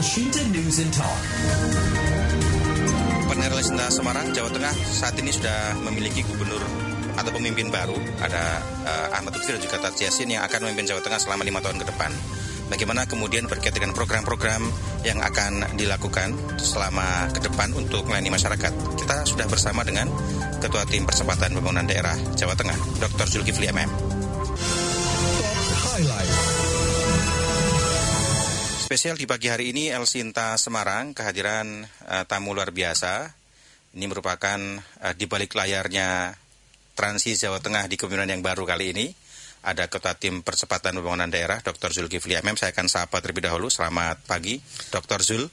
Shinta News and Talk. Pendengar Shinta Semarang, Jawa Tengah saat ini sudah memiliki gubernur atau pemimpin baru. Ada Ahmad Lutfi dan juga Taj Yassin yang akan memimpin Jawa Tengah selama 5 tahun ke depan. Bagaimana kemudian berkaitan dengan program-program yang akan dilakukan selama ke depan untuk melayani masyarakat. Kita sudah bersama dengan Ketua Tim Percepatan Pembangunan Daerah Jawa Tengah, Dr. Zulkifli MM. Spesial di pagi hari ini El Shinta Semarang, kehadiran tamu luar biasa. Ini merupakan di balik layarnya transisi Jawa Tengah di kepemimpinan yang baru kali ini. Ada Ketua Tim Percepatan Pembangunan Daerah, Dr. Zulkifli MM. Saya akan sapa terlebih dahulu. Selamat pagi, Dr. Zul.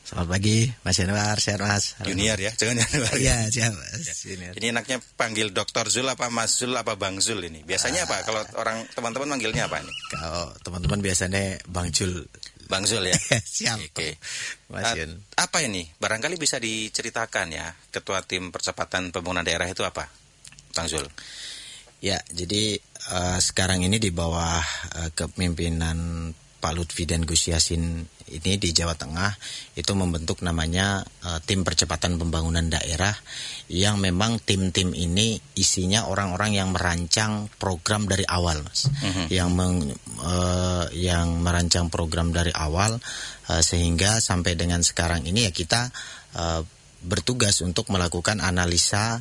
Selamat pagi, Mas Januar, sehat Mas. Junior ya, jangan Januar. Iya, siap Mas. Ya. Ini enaknya panggil Dr. Zul apa Mas Zul apa Bang Zul ini? Biasanya apa? Kalau orang teman-teman manggilnya apa ini? Kalau teman-teman biasanya Bang Jul. Bang Zul ya? Siap. Oke. Mas Yun. Apa ini? Barangkali bisa diceritakan ya, Ketua Tim Percepatan Pembangunan Daerah itu apa, Bang Zul? Ya, jadi sekarang ini di bawah kepemimpinan Pak Lutfi dan Gus Yassin ini di Jawa Tengah itu membentuk namanya Tim Percepatan Pembangunan Daerah, yang memang tim-tim ini isinya orang-orang yang merancang program dari awal, Mas. Yang merancang program dari awal sehingga sampai dengan sekarang ini ya kita bertugas untuk melakukan analisa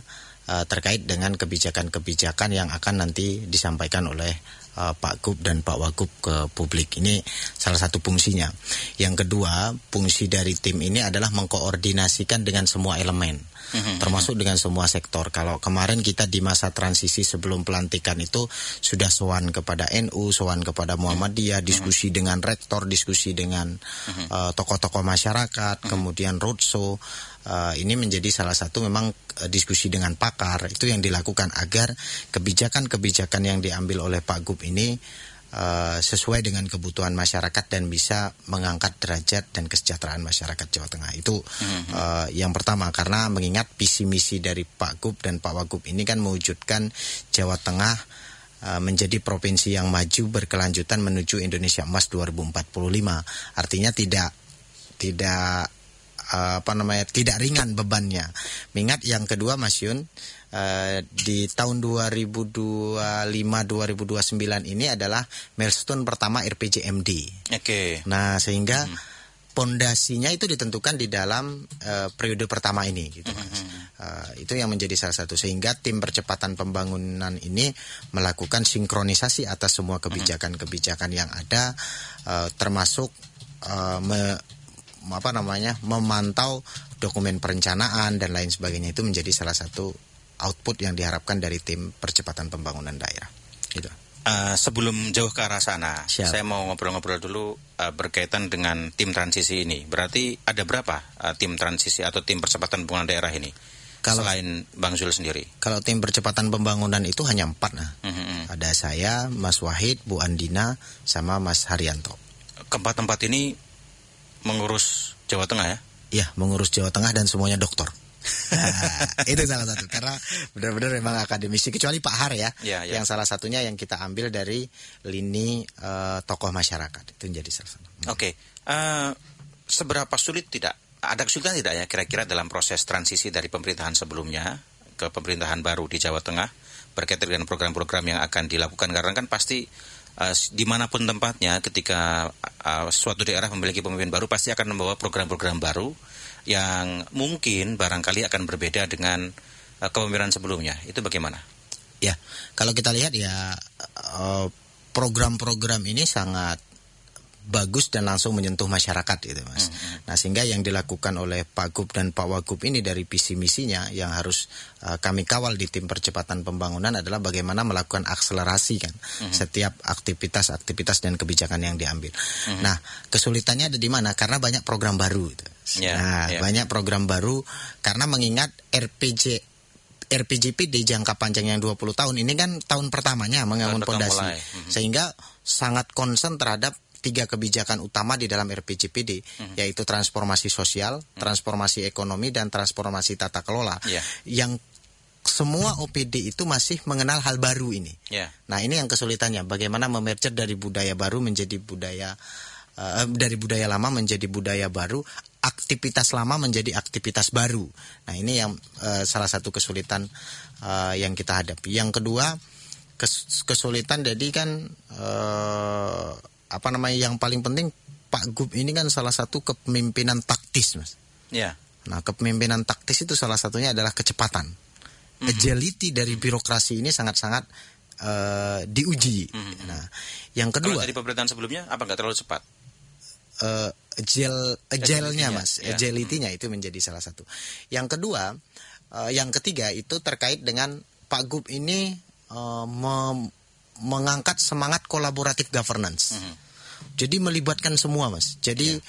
terkait dengan kebijakan-kebijakan yang akan nanti disampaikan oleh Pak Gub dan Pak Wagub ke publik. Ini salah satu fungsinya. Yang kedua, fungsi dari tim ini adalah mengkoordinasikan dengan semua elemen, termasuk dengan semua sektor. Kalau kemarin kita di masa transisi sebelum pelantikan itu sudah sowan kepada NU, sowan kepada Muhammadiyah, diskusi dengan rektor, diskusi dengan tokoh-tokoh masyarakat, kemudian roadshow. Ini menjadi salah satu memang diskusi dengan pakar, itu yang dilakukan agar kebijakan-kebijakan yang diambil oleh Pak Gub ini sesuai dengan kebutuhan masyarakat dan bisa mengangkat derajat dan kesejahteraan masyarakat Jawa Tengah. Itu yang pertama, karena mengingat visi misi dari Pak Gub dan Pak Wagub ini kan mewujudkan Jawa Tengah menjadi provinsi yang maju berkelanjutan menuju Indonesia Emas 2045. Artinya tidak ringan bebannya. Mengingat yang kedua, Mas Yun, di tahun 2025-2029 ini adalah milestone pertama RPJMD. Oke. Nah, sehingga pondasinya itu ditentukan di dalam periode pertama ini, gitu, Mas. Itu yang menjadi salah satu, sehingga tim percepatan pembangunan ini melakukan sinkronisasi atas semua kebijakan-kebijakan yang ada, termasuk memantau dokumen perencanaan dan lain sebagainya. Itu menjadi salah satu output yang diharapkan dari tim percepatan pembangunan daerah. Gitu. Sebelum jauh ke arah sana, Siap. saya mau ngobrol-ngobrol dulu berkaitan dengan tim transisi ini. Berarti ada berapa tim transisi atau tim percepatan pembangunan daerah ini? Selain Bang Zul sendiri. Kalau tim percepatan pembangunan itu hanya 4. Ada saya, Mas Wahid, Bu Andina, sama Mas Haryanto. Keempat tempat ini mengurus Jawa Tengah ya? Iya, mengurus Jawa Tengah dan semuanya doktor. Itu salah satu, karena benar-benar memang akademisi, kecuali Pak Har ya, yang salah satunya yang kita ambil dari lini tokoh masyarakat. Itu menjadi salah satu. Oke. Seberapa sulit ada kesulitan tidak ya kira-kira dalam proses transisi dari pemerintahan sebelumnya ke pemerintahan baru di Jawa Tengah berkaitan dengan program-program yang akan dilakukan? Karena kan pasti dimanapun tempatnya, ketika suatu daerah memiliki pemimpin baru pasti akan membawa program-program baru yang mungkin barangkali akan berbeda dengan kepemimpinan sebelumnya. Itu bagaimana? Ya, kalau kita lihat ya program-program ini sangat bagus dan langsung menyentuh masyarakat, gitu, Mas. Nah, sehingga yang dilakukan oleh Pak Gub dan Pak Wagub ini dari visi misinya yang harus kami kawal di tim percepatan pembangunan adalah bagaimana melakukan akselerasi kan setiap aktivitas dan kebijakan yang diambil. Nah, kesulitannya ada di mana? Karena banyak program baru, gitu. Banyak program baru karena mengingat RPJPD jangka panjang yang 20 tahun ini kan tahun pertamanya mengangun fondasi, sehingga sangat concern terhadap 3 kebijakan utama di dalam RPJPD, yaitu transformasi sosial, transformasi ekonomi, dan transformasi tata kelola. Yang semua OPD itu masih mengenal hal baru ini. Nah, ini yang kesulitannya, bagaimana memerger dari budaya baru menjadi budaya dari budaya lama menjadi budaya baru, aktivitas lama menjadi aktivitas baru. Nah, ini yang salah satu kesulitan yang kita hadapi. Yang kedua, kesulitan jadi kan yang paling penting Pak Gub ini kan salah satu kepemimpinan taktis, Mas. Ya. Nah, kepemimpinan taktis itu salah satunya adalah kecepatan. Agility dari birokrasi ini sangat-sangat diuji. Nah, yang kedua, kalau dari pemerintahan sebelumnya apa nggak terlalu cepat? agile-nya, Mas, ya. agility-nya itu menjadi salah satu. Yang kedua, yang ketiga itu terkait dengan Pak Gub ini mengangkat semangat kolaboratif governance. Jadi melibatkan semua, Mas. Jadi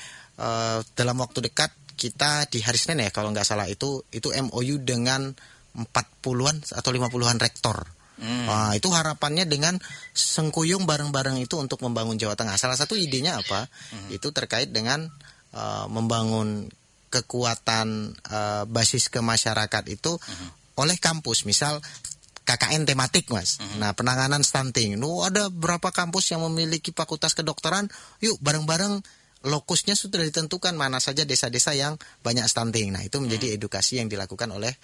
dalam waktu dekat kita di hari Senin ya kalau nggak salah itu MOU dengan 40-an atau 50-an rektor. Nah, itu harapannya dengan sengkuyung bareng-bareng itu untuk membangun Jawa Tengah. Salah satu idenya apa? Itu terkait dengan membangun kekuatan basis ke masyarakat itu oleh kampus. Misal KKN tematik, Mas. Nah, penanganan stunting. Ada berapa kampus yang memiliki fakultas kedokteran? Yuk bareng-bareng, lokusnya sudah ditentukan mana saja desa-desa yang banyak stunting. Nah, itu menjadi edukasi yang dilakukan oleh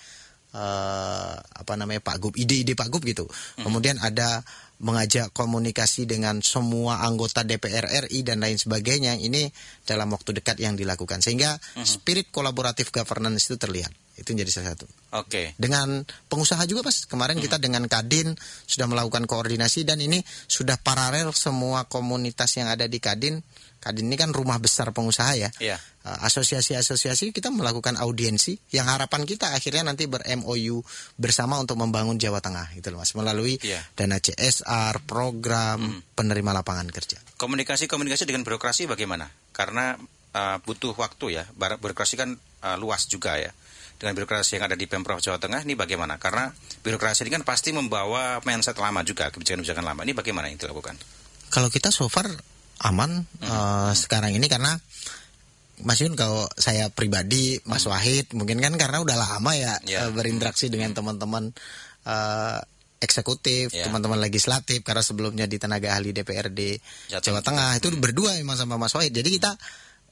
Pak Gub, ide-ide Pak Gub gitu. Kemudian ada mengajak komunikasi dengan semua anggota DPR RI dan lain sebagainya. Ini dalam waktu dekat yang dilakukan sehingga spirit kolaboratif governance itu terlihat. Itu menjadi salah satu. Oke. Dengan pengusaha juga, Mas. Kemarin kita dengan Kadin sudah melakukan koordinasi dan ini sudah paralel semua komunitas yang ada di Kadin. Kadin ini kan rumah besar pengusaha ya. Iya. Asosiasi-asosiasi kita melakukan audiensi yang harapan kita akhirnya nanti ber-MOU bersama untuk membangun Jawa Tengah itu loh, Mas, melalui dana CSR, program penerima lapangan kerja. Komunikasi dengan birokrasi bagaimana? Karena butuh waktu ya. Birokrasi kan luas juga ya. Dengan birokrasi yang ada di Pemprov Jawa Tengah ini bagaimana? Karena birokrasi ini kan pasti membawa mindset lama juga, kebijakan-kebijakan lama. Ini bagaimana yang dilakukan? Kalau kita so far aman sekarang ini karena Mas Yun, kalau saya pribadi, Mas Wahid, mungkin kan karena udah lama ya berinteraksi dengan teman-teman eksekutif, teman-teman legislatif, karena sebelumnya di tenaga ahli DPRD Jawa Tengah itu berdua memang sama Mas Wahid. Jadi kita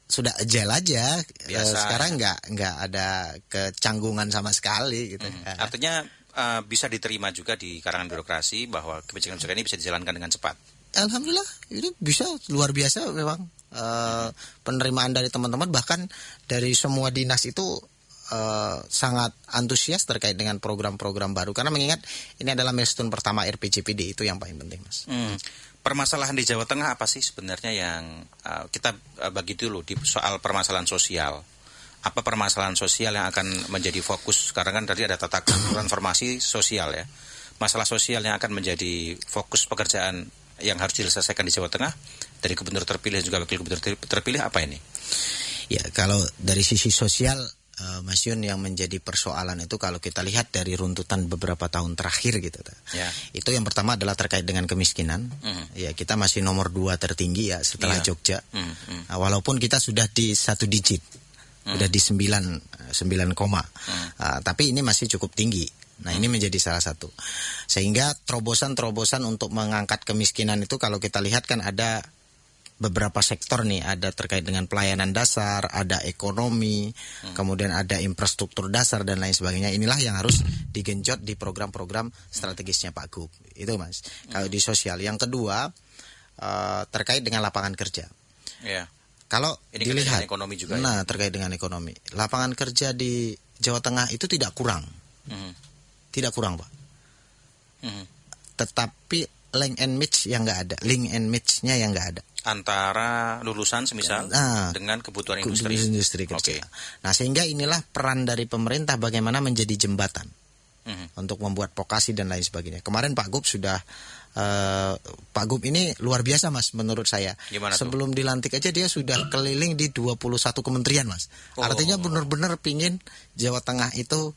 sudah agile aja. Sekarang nggak ada kecanggungan sama sekali gitu. Artinya bisa diterima juga di kalangan birokrasi bahwa kebijakan-kebijakan ini bisa dijalankan dengan cepat. Alhamdulillah itu bisa, luar biasa memang penerimaan dari teman-teman, bahkan dari semua dinas itu sangat antusias terkait dengan program-program baru karena mengingat ini adalah milestone pertama RPJPD, itu yang paling penting, Mas. Permasalahan di Jawa Tengah apa sih sebenarnya yang kita bagi dulu di soal permasalahan sosial? Apa permasalahan sosial yang akan menjadi fokus? Sekarang kan tadi ada tata transformasi sosial ya. Masalah sosial yang akan menjadi fokus pekerjaan yang harus diselesaikan di Jawa Tengah dari gubernur terpilih dan juga wakil gubernur terpilih apa ini? Ya, kalau dari sisi sosial, Mas Yun, yang menjadi persoalan itu kalau kita lihat dari runtutan beberapa tahun terakhir gitu, itu yang pertama adalah terkait dengan kemiskinan. Ya, kita masih nomor 2 tertinggi ya setelah Jogja. Nah, walaupun kita sudah di 1 digit, sudah di 9 koma, tapi ini masih cukup tinggi. Nah, ini menjadi salah satu. Sehingga terobosan-terobosan untuk mengangkat kemiskinan itu kalau kita lihat kan ada beberapa sektor nih, ada terkait dengan pelayanan dasar, ada ekonomi, kemudian ada infrastruktur dasar dan lain sebagainya. Inilah yang harus digenjot di program-program strategisnya Pak Gub. Itu, Mas. Kalau di sosial. Yang kedua terkait dengan lapangan kerja. Ya. Kalau ini dilihat ekonomi juga. Nah, terkait dengan ekonomi. Lapangan kerja di Jawa Tengah itu tidak kurang. Tidak kurang, Pak. Tetapi link and match yang nggak ada. Link and match-nya yang nggak ada. Antara lulusan semisal dengan kebutuhan industri kerja. Nah, sehingga inilah peran dari pemerintah bagaimana menjadi jembatan untuk membuat vokasi dan lain sebagainya. Kemarin Pak Gub sudah Pak Gub ini luar biasa, Mas, menurut saya. Gimana sebelum dilantik aja dia sudah keliling di 21 kementerian, Mas. Artinya benar-benar pingin Jawa Tengah itu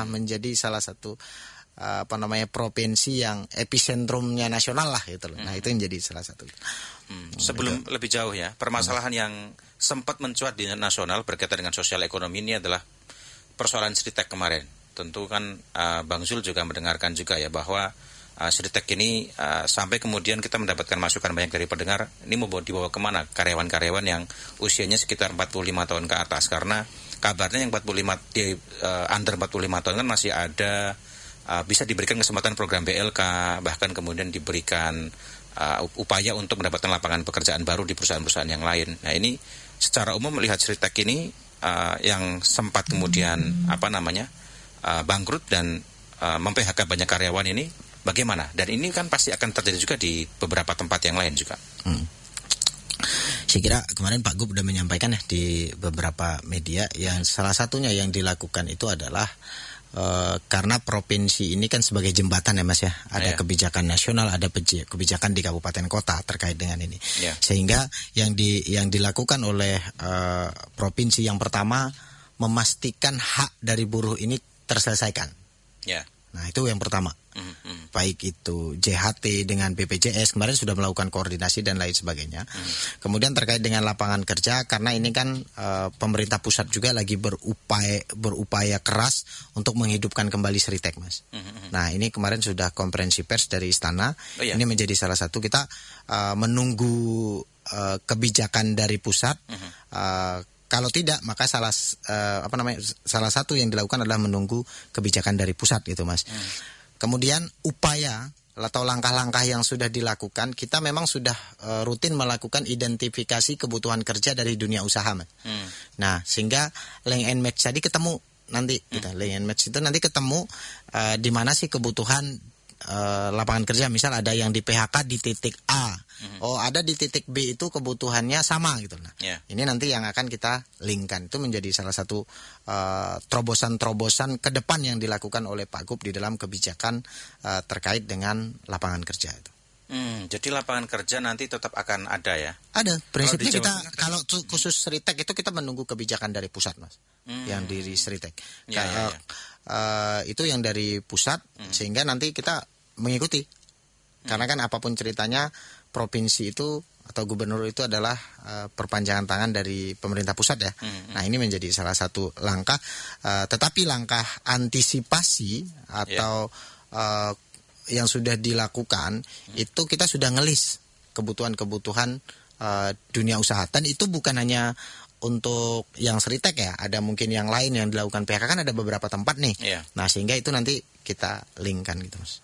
menjadi salah satu provinsi yang episentrumnya nasional lah gitu loh. Nah, itu yang jadi salah satu. Sebelum lebih jauh ya, permasalahan yang sempat mencuat di nasional berkaitan dengan sosial ekonomi ini adalah persoalan Sritek kemarin. Tentu kan Bang Zul juga mendengarkan juga ya bahwa Sritek ini sampai kemudian kita mendapatkan masukan banyak dari pendengar, ini mau dibawa kemana karyawan-karyawan yang usianya sekitar 45 tahun ke atas, karena kabarnya yang 45 di under 45 tahun kan masih ada bisa diberikan kesempatan program BLK, bahkan kemudian diberikan upaya untuk mendapatkan lapangan pekerjaan baru di perusahaan-perusahaan yang lain. Nah, ini secara umum melihat Sritek ini yang sempat kemudian bangkrut dan mem-PHK banyak karyawan ini bagaimana? Dan ini kan pasti akan terjadi juga di beberapa tempat yang lain juga. Saya kira kemarin Pak Gub sudah menyampaikan ya di beberapa media yang salah satunya yang dilakukan itu adalah karena provinsi ini kan sebagai jembatan ya Mas ya, ada kebijakan nasional, ada kebijakan di kabupaten kota terkait dengan ini, sehingga yang dilakukan oleh provinsi yang pertama memastikan hak dari buruh ini terselesaikan. Nah itu yang pertama. Baik itu JHT dengan BPJS kemarin sudah melakukan koordinasi dan lain sebagainya. Kemudian terkait dengan lapangan kerja, karena ini kan pemerintah pusat juga lagi berupaya keras untuk menghidupkan kembali Sritek, Mas. Nah ini kemarin sudah konferensi pers dari Istana. Ini menjadi salah satu kita menunggu kebijakan dari pusat. Kalau tidak, maka salah satu yang dilakukan adalah menunggu kebijakan dari pusat gitu, Mas. Kemudian upaya atau langkah-langkah yang sudah dilakukan, kita memang sudah rutin melakukan identifikasi kebutuhan kerja dari dunia usaha, Mas. Nah, sehingga link and match tadi ketemu nanti, link and match itu nanti ketemu di mana sih kebutuhan lapangan kerja. Misal ada yang di PHK di titik A, ada di titik B itu kebutuhannya sama gitu. Nah, ini nanti yang akan kita linkkan. Itu menjadi salah satu terobosan-terobosan ke depan yang dilakukan oleh Pak Gub di dalam kebijakan terkait dengan lapangan kerja itu. Jadi lapangan kerja nanti tetap akan ada ya? Ada. Prinsipnya kita kalau khusus Sritek itu kita menunggu kebijakan dari pusat, Mas. Yang di Sritek. Itu yang dari pusat, sehingga nanti kita mengikuti. Karena kan apapun ceritanya, provinsi itu atau gubernur itu adalah perpanjangan tangan dari pemerintah pusat ya. Nah ini menjadi salah satu langkah. Tetapi langkah antisipasi atau yang sudah dilakukan itu kita sudah ngelis kebutuhan-kebutuhan dunia usaha. Dan itu bukan hanya untuk yang Sritek ya, ada mungkin yang lain yang dilakukan PHK, kan ada beberapa tempat nih. Nah sehingga itu nanti kita linkkan gitu, Mas.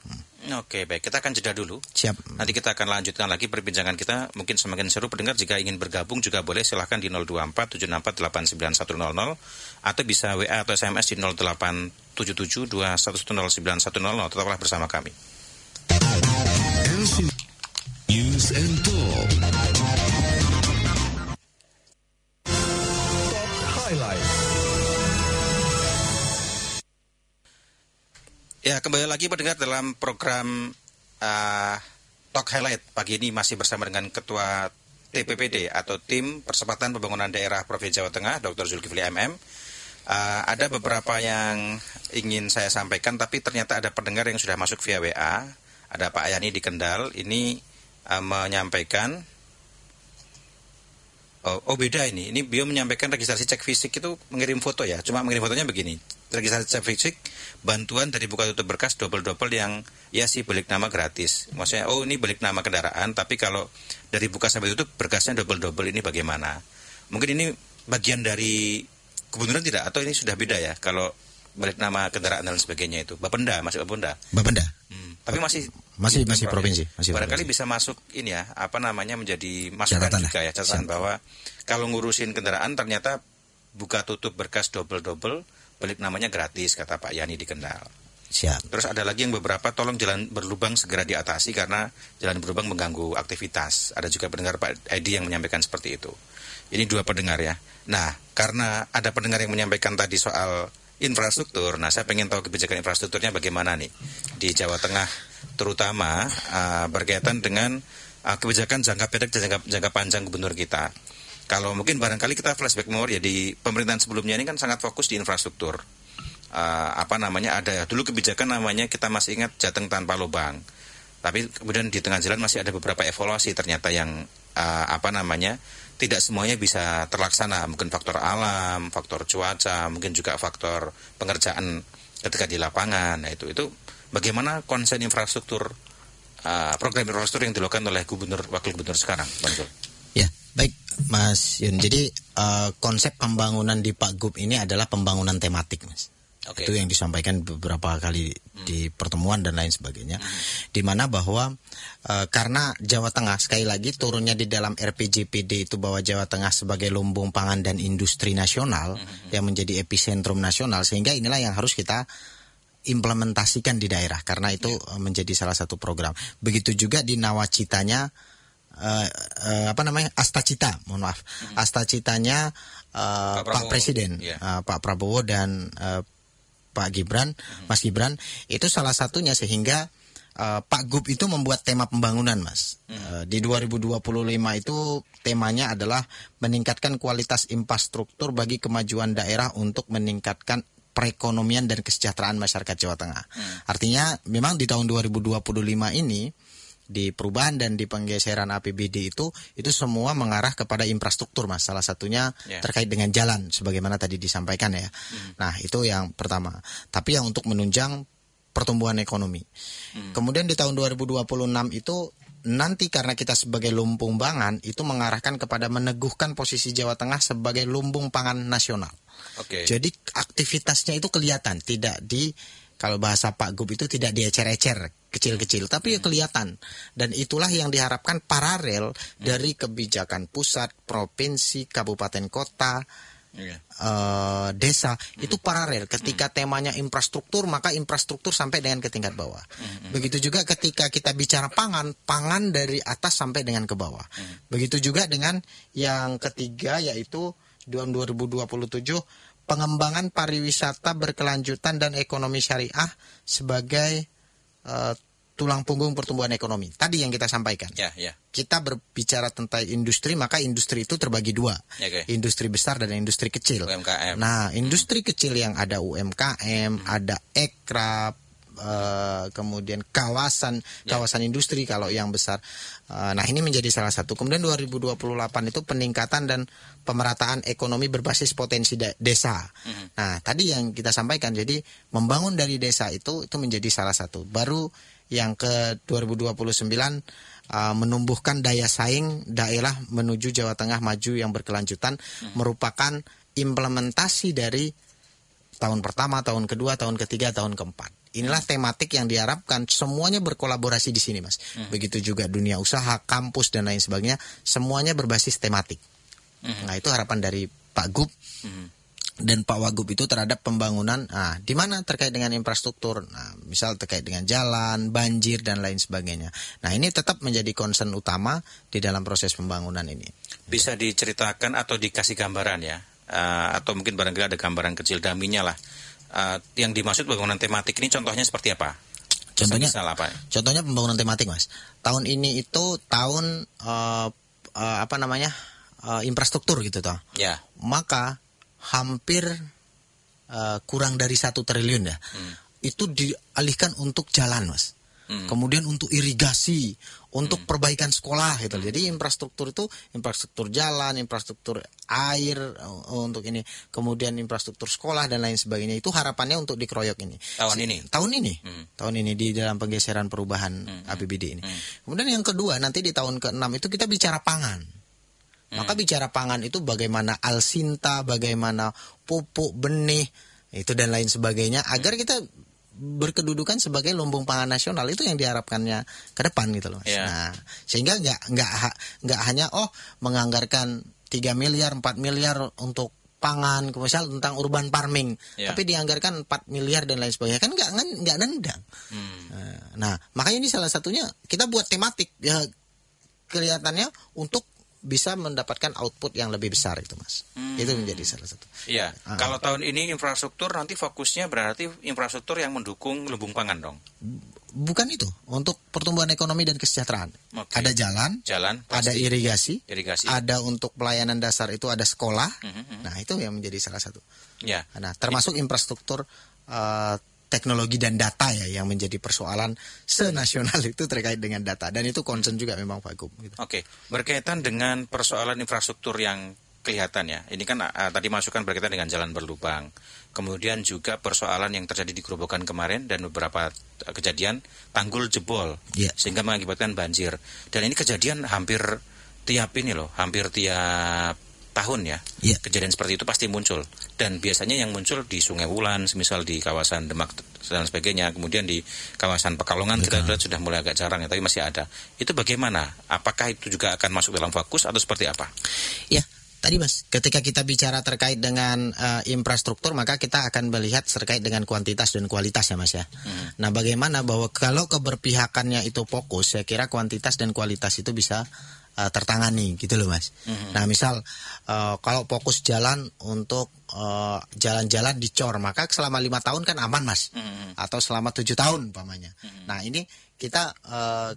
Oke, baik, kita akan jeda dulu. Siap. Nanti kita akan lanjutkan lagi perbincangan kita, mungkin semakin seru. Pendengar jika ingin bergabung juga boleh, silahkan di 024 764 89100 atau bisa WA atau SMS di 0877 2109110. Tetaplah bersama kami. News and Talk. Ya, kembali lagi pendengar dalam program Talk Highlight. Pagi ini masih bersama dengan Ketua TPPD atau Tim Percepatan Pembangunan Daerah Provinsi Jawa Tengah, Dr. Zulkifli MM. Ada beberapa yang ingin saya sampaikan, tapi ternyata ada pendengar yang sudah masuk via WA. Ada Pak Yani di Kendal, ini menyampaikan, beda ini beliau menyampaikan registrasi cek fisik itu mengirim foto ya, cuma mengirim fotonya begini, registrasi cek fisik, bantuan dari buka tutup berkas double-double yang ya sih balik nama gratis, maksudnya ini balik nama kendaraan, tapi kalau dari buka sampai tutup berkasnya double-double, ini bagaimana? Mungkin ini bagian dari kebenaran tidak, atau ini sudah beda ya, kalau balik nama kendaraan dan sebagainya itu, Bapenda, masih Bapenda? Bapenda. Tapi masih provinsi. Barangkali bisa masuk ini ya, menjadi masukan juga ya, catatan bahwa kalau ngurusin kendaraan ternyata buka tutup berkas double-double, balik namanya gratis, kata Pak Yani di Kendal. Siap. Terus ada lagi yang beberapa, tolong jalan berlubang segera diatasi karena jalan berlubang mengganggu aktivitas. Ada juga pendengar Pak Edi yang menyampaikan seperti itu. Ini 2 pendengar ya. Nah, karena ada pendengar yang menyampaikan tadi soal infrastruktur, nah saya pengen tahu kebijakan infrastrukturnya bagaimana nih di Jawa Tengah, terutama berkaitan dengan kebijakan jangka pendek dan jangka panjang gubernur kita. Kalau mungkin barangkali kita flashback more ya, di pemerintahan sebelumnya ini kan sangat fokus di infrastruktur. Ada dulu kebijakan namanya, kita masih ingat, Jateng tanpa lubang. Tapi kemudian di tengah jalan masih ada beberapa evaluasi ternyata yang tidak semuanya bisa terlaksana, mungkin faktor alam, faktor cuaca, mungkin juga faktor pengerjaan ketika di lapangan. Nah itu Bagaimana konsen infrastruktur, program infrastruktur yang dilakukan oleh wakil gubernur sekarang, Bang Zul? Ya, baik Mas Yun. Jadi konsep pembangunan di Pak Gub ini adalah pembangunan tematik, Mas. Okay. Itu yang disampaikan beberapa kali di pertemuan dan lain sebagainya. Di mana bahwa karena Jawa Tengah sekali lagi turunnya di dalam RPJPD itu bahwa Jawa Tengah sebagai lumbung pangan dan industri nasional yang menjadi epicentrum nasional, sehingga inilah yang harus kita implementasikan di daerah karena itu menjadi salah satu program. Begitu juga di nawacitanya Astacita, mohon maaf. Astacitanya Pak Presiden, Pak Prabowo dan Pak Gibran, Mas Gibran, itu salah satunya sehingga Pak Gub itu membuat tema pembangunan, Mas. Di 2025 itu temanya adalah meningkatkan kualitas infrastruktur bagi kemajuan daerah untuk meningkatkan perekonomian dan kesejahteraan masyarakat Jawa Tengah. Artinya memang di tahun 2025 ini di perubahan dan di penggeseran APBD itu semua mengarah kepada infrastruktur, Mas. Salah satunya terkait dengan jalan sebagaimana tadi disampaikan ya. Nah, itu yang pertama. Tapi yang untuk menunjang pertumbuhan ekonomi. Kemudian di tahun 2026 itu nanti karena kita sebagai lumbung pangan itu mengarahkan kepada meneguhkan posisi Jawa Tengah sebagai lumbung pangan nasional. Jadi aktivitasnya itu kelihatan, tidak kalau bahasa Pak Gub itu tidak diecer-ecer kecil-kecil, tapi ya kelihatan. Dan itulah yang diharapkan paralel dari kebijakan pusat, provinsi, kabupaten, kota, desa, itu paralel. Ketika temanya infrastruktur, maka infrastruktur sampai dengan ke tingkat bawah. Begitu juga ketika kita bicara pangan dari atas sampai dengan ke bawah. Begitu juga dengan yang ketiga yaitu tahun 2027 pengembangan pariwisata berkelanjutan dan ekonomi syariah sebagai tulang punggung pertumbuhan ekonomi. Tadi yang kita sampaikan. Kita berbicara tentang industri, maka industri itu terbagi dua. Industri besar dan industri kecil. UMKM. Nah, industri kecil yang ada UMKM, ada Ekrab, kemudian kawasan industri kalau yang besar. Nah, ini menjadi salah satu. Kemudian 2028 itu peningkatan dan pemerataan ekonomi berbasis potensi desa. Nah, tadi yang kita sampaikan, jadi membangun dari desa itu menjadi salah satu. Baru yang ke 2029 menumbuhkan daya saing daerah menuju Jawa Tengah maju yang berkelanjutan merupakan implementasi dari tahun pertama, tahun kedua, tahun ketiga, tahun keempat. Inilah tematik yang diharapkan semuanya berkolaborasi di sini, Mas. Begitu juga dunia usaha, kampus dan lain sebagainya, semuanya berbasis tematik. Nah, itu harapan dari Pak Gub dan Pak Wagub itu terhadap pembangunan. Nah, di mana terkait dengan infrastruktur, nah, misal terkait dengan jalan, banjir dan lain sebagainya. Nah, ini tetap menjadi concern utama di dalam proses pembangunan ini. Bisa diceritakan atau dikasih gambaran ya, atau mungkin barangkali ada gambaran kecil daminya lah. Yang dimaksud pembangunan tematik ini contohnya seperti apa? Contohnya pembangunan tematik, Mas. Tahun ini itu tahun infrastruktur gitu toh. Maka hampir kurang dari 1 triliun ya. Itu dialihkan untuk jalan, Mas. Kemudian untuk irigasi, untuk perbaikan sekolah gitu. Jadi infrastruktur itu infrastruktur jalan, infrastruktur air untuk ini, kemudian infrastruktur sekolah dan lain sebagainya. Itu harapannya untuk dikeroyok ini. Tahun ini di dalam penggeseran perubahan APBD ini. Kemudian yang kedua nanti di tahun ke-6 itu kita bicara pangan. Maka bicara pangan itu bagaimana alsinta, bagaimana pupuk, benih, itu dan lain sebagainya agar kita berkedudukan sebagai lumbung pangan nasional. Itu yang diharapkannya ke depan gitu loh. Nah, sehingga nggak hanya menganggarkan 3 miliar, 4 miliar untuk pangan, misal tentang urban farming, tapi dianggarkan 4 miliar dan lain sebagainya, kan nggak nendang. Nah, makanya ini salah satunya kita buat tematik ya, kelihatannya untuk bisa mendapatkan output yang lebih besar itu, Mas. Itu menjadi salah satu. Iya. Kalau tahun ini infrastruktur nanti fokusnya berarti infrastruktur yang mendukung lumbung pangan dong. Bukan itu, untuk pertumbuhan ekonomi dan kesejahteraan. Ada jalan, ada irigasi, ada untuk pelayanan dasar itu ada sekolah. Nah, itu yang menjadi salah satu. Nah, termasuk infrastruktur teknologi dan data ya yang menjadi persoalan senasional itu terkait dengan data, dan itu concern juga memang Pak Gub. Berkaitan dengan persoalan infrastruktur yang kelihatan ya. Ini kan tadi masukan berkaitan dengan jalan berlubang. Kemudian juga persoalan yang terjadi di Grobogan kemarin dan beberapa kejadian tanggul jebol sehingga mengakibatkan banjir. Dan ini kejadian hampir tiap tahun ya. Kejadian seperti itu pasti muncul. Dan biasanya yang muncul di Sungai Wulan, semisal di kawasan Demak dan sebagainya. Kemudian di kawasan Pekalongan kita lihat sudah mulai agak jarang ya, tapi masih ada. Itu bagaimana? Apakah itu juga akan masuk dalam fokus atau seperti apa? Ya. Tadi Mas, ketika kita bicara terkait dengan infrastruktur, maka kita akan melihat terkait dengan kuantitas dan kualitas ya Mas ya. Nah bagaimana bahwa kalau keberpihakannya itu fokus, saya kira kuantitas dan kualitas itu bisa tertangani gitu loh Mas. Nah misal kalau fokus jalan untuk jalan-jalan dicor, maka selama 5 tahun kan aman Mas. Atau selama 7 tahun umpamanya. Nah ini kita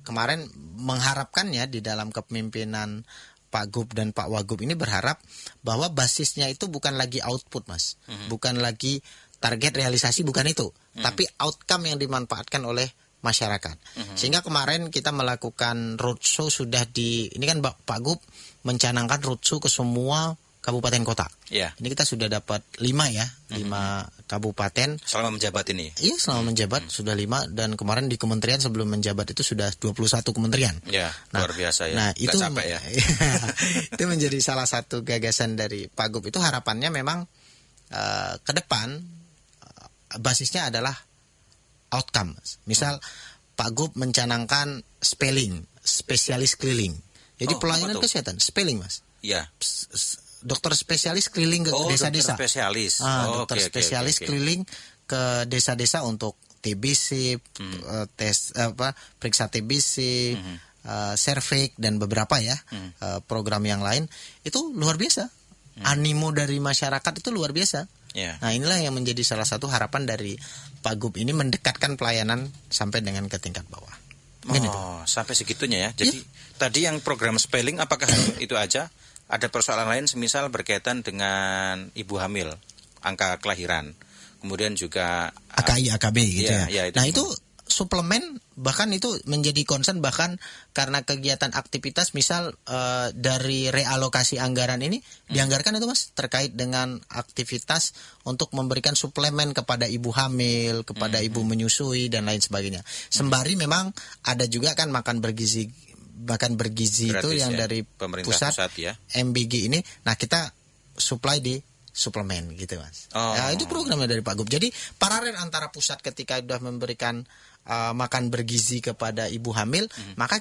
kemarin mengharapkannya di dalam kepemimpinan Pak Gub dan Pak Wagub ini berharap bahwa basisnya itu bukan lagi output Mas, bukan lagi target realisasi, bukan itu, tapi outcome yang dimanfaatkan oleh masyarakat. Sehingga kemarin kita melakukan roadshow ini kan Pak Gub mencanangkan roadshow ke semua kabupaten kota. Ini kita sudah dapat 5 kabupaten. Selama menjabat ini? Iya, selama menjabat sudah 5, dan kemarin di kementerian sebelum menjabat itu sudah 21 kementerian. Luar biasa ya. Nah, itu capek ya. Itu menjadi salah satu gagasan dari Pak Gub. Itu harapannya memang ke depan basisnya adalah outcome. Misal Pak Gub mencanangkan spesialis keliling. Jadi pelayanan kesehatan, spelling Mas. Dokter spesialis keliling ke desa-desa. Dokter spesialis keliling ke desa-desa untuk TBC, periksa TBC, serviks dan beberapa program yang lain. Itu luar biasa. Animo dari masyarakat itu luar biasa. Nah inilah yang menjadi salah satu harapan dari Pak Gub ini, mendekatkan pelayanan sampai dengan ke tingkat bawah. Sampai segitunya ya. Jadi tadi yang program spelling apakah itu aja? Ada persoalan lain semisal berkaitan dengan ibu hamil, angka kelahiran, kemudian juga AKI, AKB gitu ya. Nah itu suplemen, bahkan itu menjadi concern, bahkan karena kegiatan aktivitas misal dari realokasi anggaran ini dianggarkan itu Mas, terkait dengan aktivitas untuk memberikan suplemen kepada ibu hamil, kepada ibu menyusui dan lain sebagainya. Sembari memang ada juga kan makan bergizi itu yang dari pusat MBG ini. Nah kita supply di suplemen gitu Mas. Itu programnya dari Pak Gub. Jadi paralel antara pusat ketika sudah memberikan makan bergizi kepada ibu hamil, maka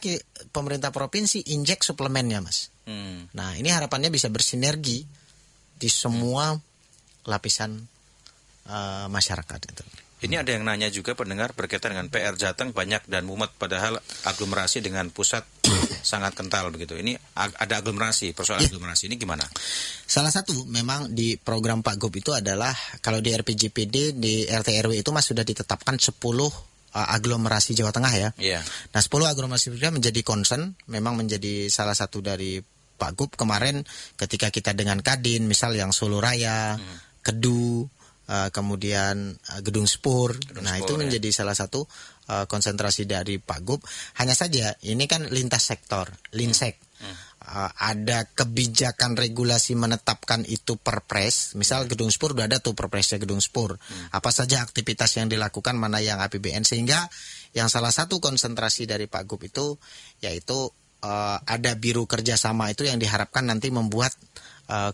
pemerintah provinsi injek suplemennya Mas. Nah ini harapannya bisa bersinergi di semua lapisan masyarakat itu. Ini ada yang nanya juga pendengar berkaitan dengan PR Jateng banyak dan mumet, padahal aglomerasi dengan pusat sangat kental begitu. Ini ada persoalan aglomerasi ini gimana? Salah satu memang di program Pak Gub itu adalah kalau di RPJPD di RT RW itu Mas sudah ditetapkan 10 aglomerasi Jawa Tengah ya. Nah 10 aglomerasi juga menjadi concern, memang menjadi salah satu dari Pak Gub kemarin ketika kita dengan Kadin, misal yang Solo Raya, Kedu, kemudian Gedung Spur. Itu menjadi salah satu konsentrasi dari Pak Gub. Hanya saja ini kan lintas sektor, linsek. Ada kebijakan regulasi menetapkan itu perpres. Misal Gedung Spur udah ada tuh perpresnya Gedung Spur. Apa saja aktivitas yang dilakukan, mana yang APBN, sehingga yang salah satu konsentrasi dari Pak Gub itu yaitu ada biru kerjasama itu yang diharapkan nanti membuat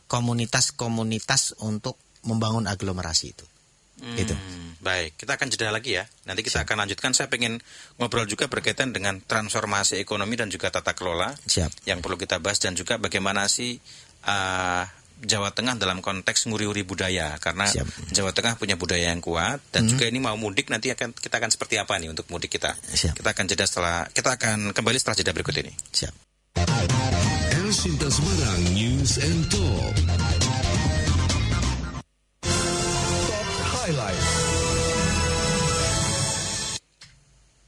komunitas-komunitas untuk membangun aglomerasi itu. Gitu. Baik, kita akan jeda lagi ya. Nanti kita akan lanjutkan. Saya pengen ngobrol juga berkaitan dengan transformasi ekonomi dan juga tata kelola yang perlu kita bahas, dan juga bagaimana sih Jawa Tengah dalam konteks nguri-uri budaya, karena Jawa Tengah punya budaya yang kuat, dan juga ini mau mudik nanti kita akan seperti apa nih untuk mudik kita. Kita akan kembali setelah jeda berikut ini. El Sinta Semarang News and Talk.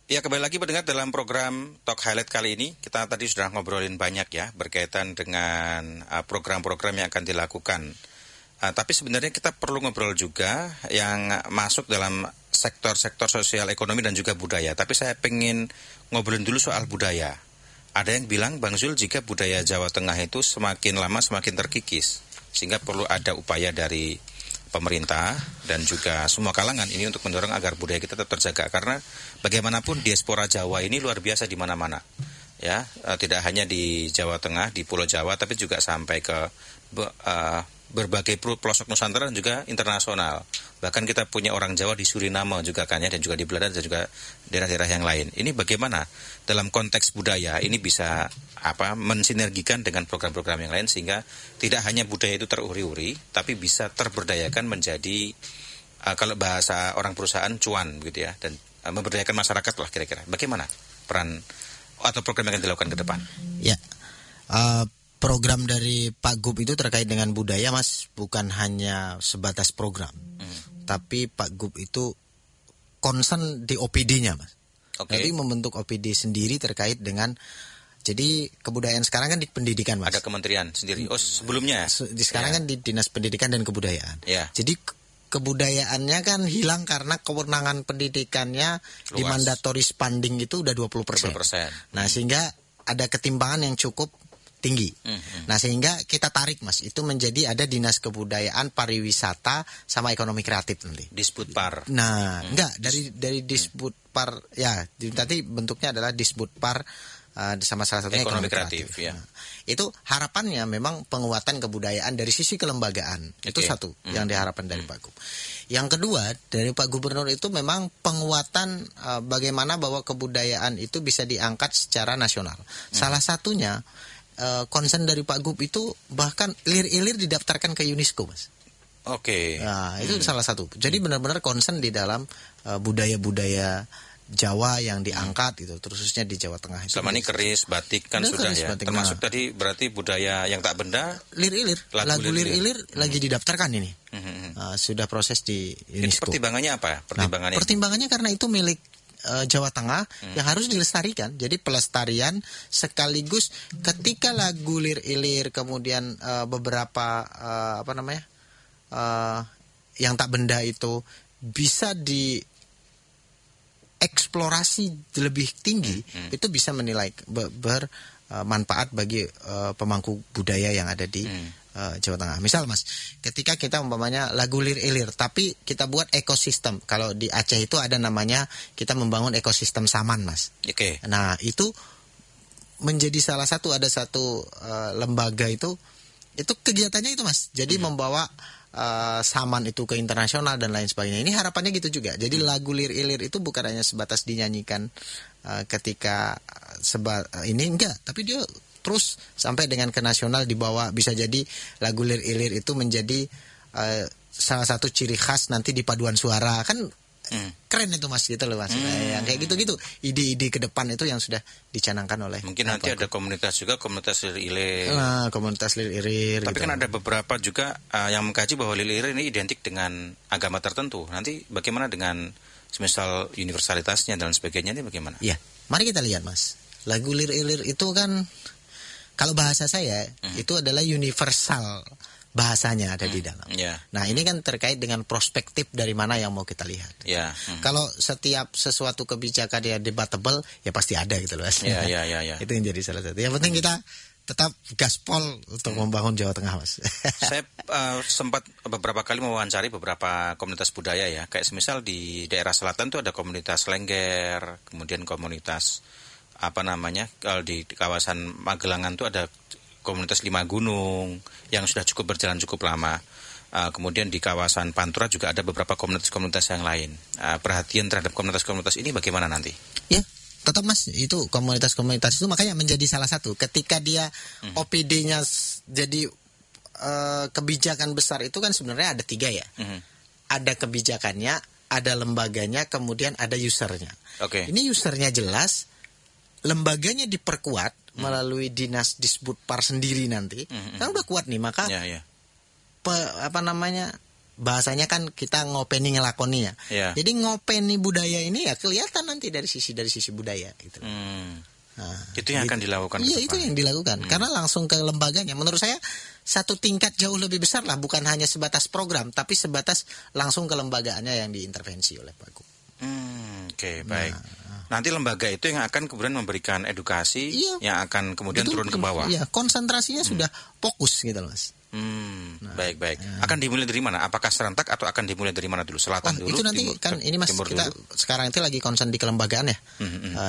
Ya, kembali lagi pendengar dalam program Talk Highlight kali ini. Kita tadi sudah ngobrolin banyak ya berkaitan dengan program-program yang akan dilakukan. Tapi sebenarnya kita perlu ngobrol juga yang masuk dalam sektor-sektor sosial ekonomi dan juga budaya. Tapi saya pengen ngobrolin dulu soal budaya. Ada yang bilang, Bang Zul, jika budaya Jawa Tengah itu semakin lama semakin terkikis. Sehingga perlu ada upaya dari pemerintah dan juga semua kalangan ini untuk mendorong agar budaya kita tetap terjaga, karena bagaimanapun diaspora Jawa ini luar biasa di mana-mana. Ya, tidak hanya di Jawa Tengah, di Pulau Jawa, tapi juga sampai ke berbagai pelosok Nusantara dan juga internasional. Bahkan kita punya orang Jawa di Suriname juga kan ya, dan juga di Belanda dan juga daerah-daerah yang lain. Ini bagaimana dalam konteks budaya ini bisa mensinergikan dengan program-program yang lain sehingga tidak hanya budaya itu teruri-uri, tapi bisa terberdayakan menjadi kalau bahasa orang perusahaan cuan gitu ya, dan memberdayakan masyarakat lah kira-kira. Bagaimana peran atau program yang akan dilakukan ke depan? Ya, program dari Pak Gub itu terkait dengan budaya, Mas, bukan hanya sebatas program, tapi Pak Gub itu concern di OPD-nya, Mas. Okay. Jadi membentuk OPD sendiri terkait dengan, jadi kebudayaan sekarang kan di pendidikan, Mas. Ada kementerian sendiri. Oh, sebelumnya? Sekarang kan di Dinas Pendidikan dan Kebudayaan. Yeah. Jadi kebudayaannya kan hilang karena kewenangan pendidikannya luas. Di mandatory spending itu udah 20%. 20%. Nah, sehingga ada ketimbangan yang cukup tinggi. Nah, sehingga kita tarik, Mas, itu menjadi ada Dinas Kebudayaan, Pariwisata sama Ekonomi Kreatif nanti. Disbudpar. Nah, enggak dari Disbudpar ya, nanti bentuknya adalah Disbudpar sama salah satunya Ekonomi Kreatif. Ya. Nah, itu harapannya memang penguatan kebudayaan dari sisi kelembagaan. Itu satu yang diharapkan dari Pak Gub. Yang kedua dari Pak Gubernur itu memang penguatan bagaimana bahwa kebudayaan itu bisa diangkat secara nasional. Salah satunya concern dari Pak Gub itu bahkan ilir-ilir didaftarkan ke UNESCO, Mas. Oke. Nah, itu salah satu. Jadi benar-benar concern di dalam budaya-budaya Jawa yang diangkat itu, khususnya di Jawa Tengah. Selama ini keris, batik kan sudah keris, ya. Batik, termasuk tadi berarti budaya yang tak benda. Lir-ilir, lagu lir-ilir lagi didaftarkan ini. Sudah proses di UNESCO. Pertimbangannya apa? Pertimbangannya karena itu milik Jawa Tengah yang harus dilestarikan. Jadi pelestarian sekaligus ketika lagu lir-ilir kemudian beberapa yang tak benda itu bisa dieksplorasi lebih tinggi, itu bisa menilai bermanfaat bagi pemangku budaya yang ada di Jawa Tengah. Misal, Mas, ketika kita umpamanya lagu lir-ilir, tapi kita buat ekosistem. Kalau di Aceh itu ada namanya kita membangun ekosistem saman, Mas. Oke. Nah, itu menjadi salah satu, ada satu lembaga itu kegiatannya itu, Mas. Jadi membawa saman itu ke internasional dan lain sebagainya. Ini harapannya gitu juga. Jadi lagu lir-ilir itu bukan hanya sebatas dinyanyikan ketika ini enggak, tapi dia terus sampai dengan ke nasional dibawa. Bisa jadi lagu lir-ilir itu menjadi salah satu ciri khas nanti di paduan suara. Kan keren itu, Mas, gitu loh, Mas. Yang kayak gitu-gitu. Ide-ide ke depan itu yang sudah dicanangkan oleh. Mungkin nanti ada komunitas juga, komunitas lir-ilir. Komunitas lir-ilir. Tapi gitu. Kan ada beberapa juga yang mengkaji bahwa lir-ilir ini identik dengan agama tertentu. Nanti bagaimana dengan semisal universalitasnya dan sebagainya, ini bagaimana? Ya, mari kita lihat, Mas. Lagu lir-ilir itu kan, kalau bahasa saya, itu adalah universal bahasanya ada di dalam. Nah, ini kan terkait dengan perspektif dari mana yang mau kita lihat. Kalau setiap sesuatu kebijakan dia debatable, ya pasti ada gitu loh. Itu yang jadi salah satu. Yang penting kita tetap gaspol untuk membangun Jawa Tengah, Mas. Saya sempat beberapa kali mewawancari beberapa komunitas budaya ya. Kayak semisal di daerah selatan tuh ada komunitas Lengger, kemudian komunitas kalau di kawasan Magelangan tuh ada komunitas Lima Gunung yang sudah cukup berjalan cukup lama. Kemudian di kawasan Pantura juga ada beberapa komunitas-komunitas yang lain. Perhatian terhadap komunitas-komunitas ini bagaimana nanti? Ya, tetap, Mas, itu komunitas-komunitas itu makanya menjadi salah satu. Ketika dia OPD-nya jadi kebijakan besar itu kan sebenarnya ada 3 ya. Ada kebijakannya, ada lembaganya, kemudian ada usernya. Ini usernya jelas, lembaganya diperkuat melalui Dinas Disbudpar sendiri nanti. Kan udah kuat nih, maka bahasanya kan kita ngopeni ngelakoni ya. Jadi ngopeni budaya ini ya kelihatan nanti dari sisi budaya gitu. Nah, itu yang akan dilakukan. Iya, itu yang dilakukan. Karena langsung ke lembaganya. Menurut saya satu tingkat jauh lebih besar lah, bukan hanya sebatas program, tapi sebatas langsung ke lembagaannya yang diintervensi oleh Pak Gub. Baik. Nanti lembaga itu yang akan kemudian memberikan edukasi, yang akan kemudian turun ke bawah. Iya, konsentrasinya sudah fokus gitu loh, Mas. Baik. Akan dimulai dari mana? Apakah serentak atau akan dimulai dari mana dulu? Selatan dulu? Itu nanti timur, kan ini Mas, kita dulu? sekarang itu lagi concern di kelembagaan ya.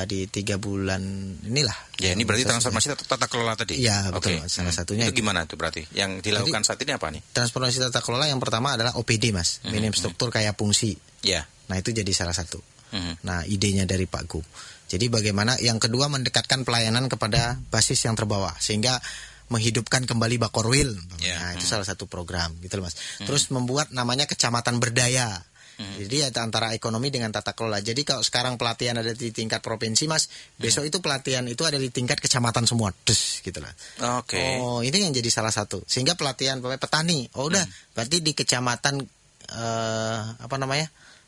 Di 3 bulan inilah. Ya, ini berarti transformasi tata kelola tadi? Iya, betul. Salah satunya itu gimana itu berarti? Yang dilakukan saat ini apa nih? Transformasi tata kelola yang pertama adalah OPD Mas, minim struktur kaya fungsi. Ya. Nah, itu jadi salah satu. Nah, idenya dari Pak Gub. Jadi bagaimana yang kedua mendekatkan pelayanan kepada basis yang terbawa sehingga menghidupkan kembali Bakorwil. Nah, itu salah satu program gitu loh Mas. Terus membuat namanya kecamatan berdaya. Jadi antara ekonomi dengan tata kelola. Jadi kalau sekarang pelatihan ada di tingkat provinsi Mas, besok itu pelatihan itu ada di tingkat kecamatan semua. Gitu lah. Oke. Oh, ini yang jadi salah satu. Sehingga pelatihan petani. Oh, udah, berarti di kecamatan